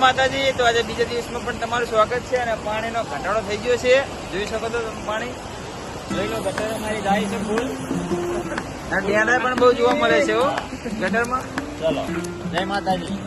માતાજી, તો આજે બીજા દિવસમાં પણ તમારું સ્વાગત છે અને પાણીનો ઘટાડો થઈ ગયો છે. જોઈ શકો છો તમે પાણી જોઈ લો. ગટર અમારી જાય છે ફૂલ અને ડેરા પણ બહુ જોવા મળે છે ગટરમાં. ચલો, જય માતાજી.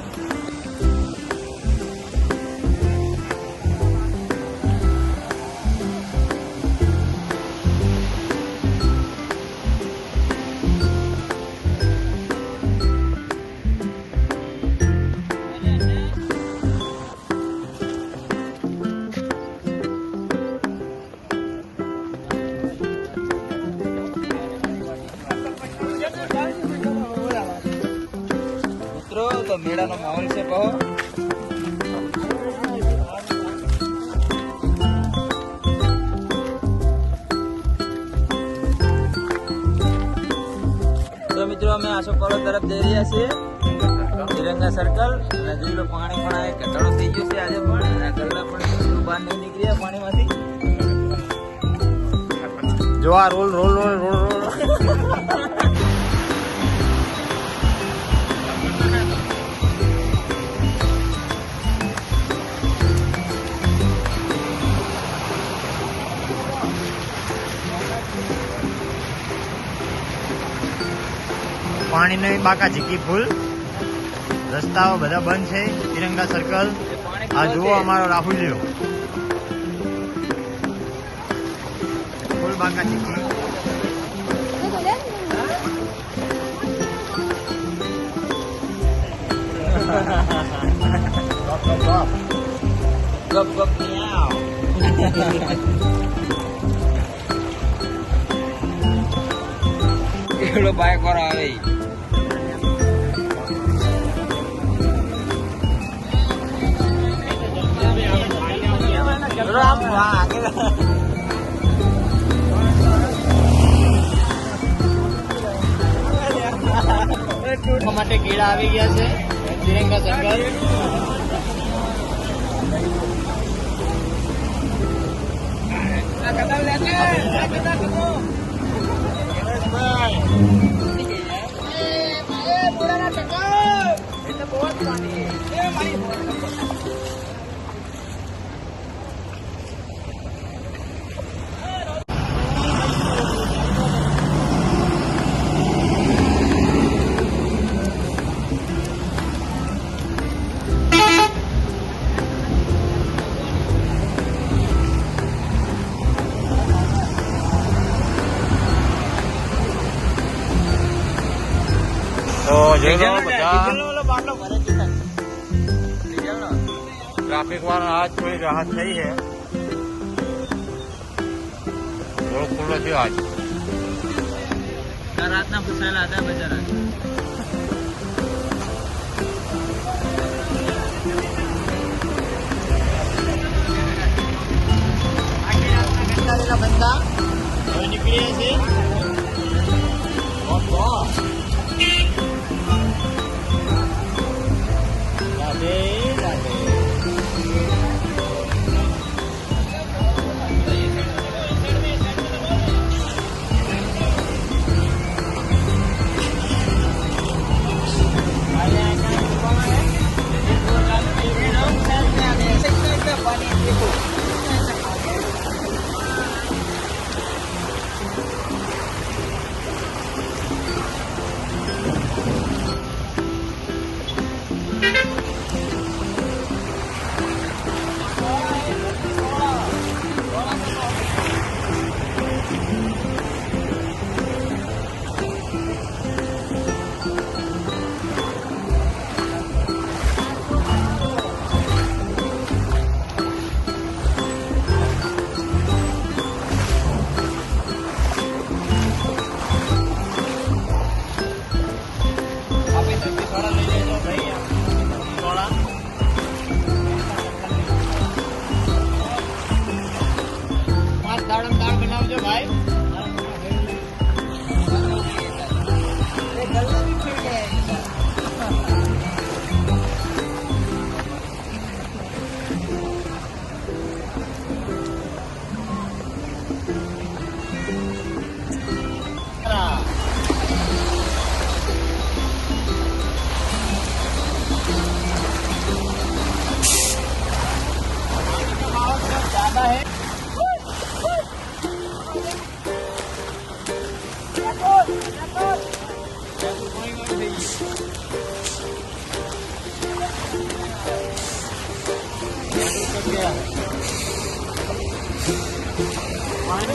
તો મેળાનો માહોલ છે કહો. તો મિત્રો અમે આશો પર્વત તરફ જઈ રહ્યા છીએ, તિરંગા સર્કલ. અને જોઈ લો પાણી પણ આ ઘટાડો થઈ ગયો છે આજે પણ. ગરડા પણ બહાર નહીં નીકળ્યા પાણીમાંથી. જો આ roll roll roll roll roll પાણીની બાકા ઝીકી ફૂલ. રસ્તાઓ બધા બંધ છે. તિરંગા સર્કલ આ જુઓ, અમારો રાહુલિયો ફૂલ બાકા ઝીકી. ગપ ગપ મિયાવ. એવડો બાઈક વાળો આવે. માટે કેળા આવી ગયા છે તિરંગા સર્કલ. તો જોઈ લો બધા ટ્રાફિક વાળા આજ થોડી રાહત થઈ છે. થોડો ખુલ્લો થયો આજ. રાતના ફસાયેલા હતા બજાર. બંદા હવે નીકળીએ છીએ.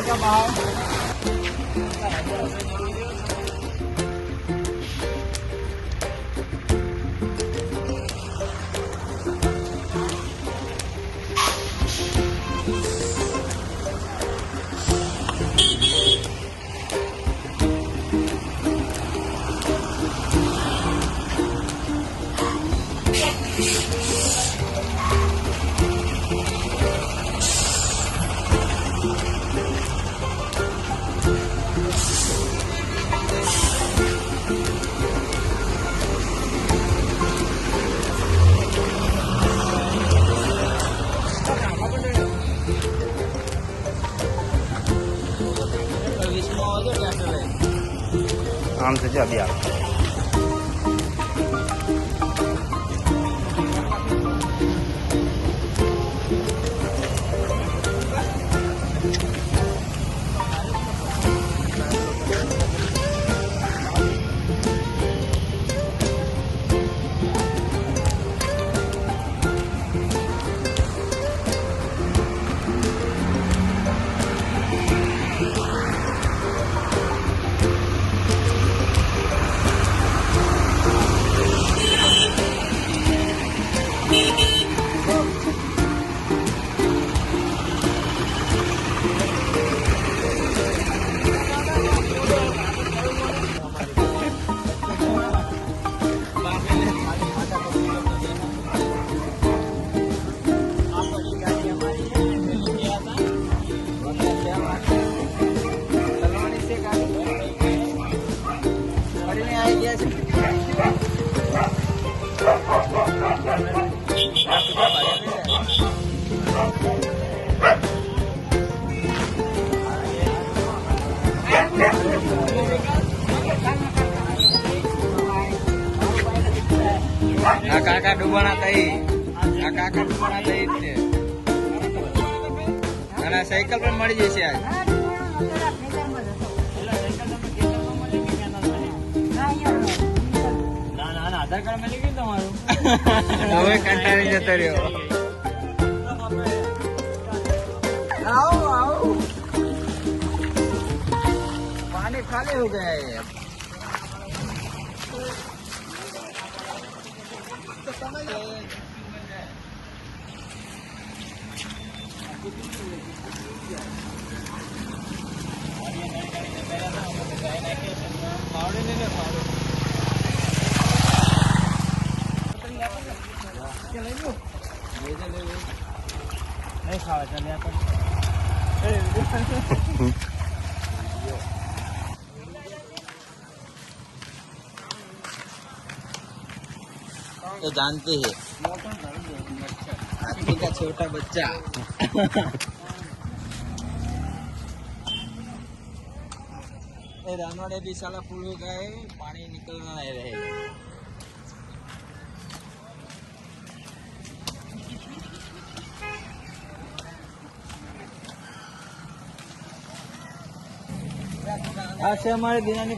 का भाव આમ છે જો અભી આવે આ કાકા ડૂબાણા થઈ આ કાકા ડૂબાણા થઈ જ છે અને સાયકલ પણ મળી જશે આજ આધાર કાર્ડ મળી ગયું તમારું હવે કંટાળી જતો રહ્યો आओ आओ पानी खाली हो गया है नहीं खावा चले ये जानते हैं हाथी का छोटा बच्चा ये रानवाड़े भी साला फूल हो गए पानी निकलना नहीं रहेगा आज से हमारे दिनानी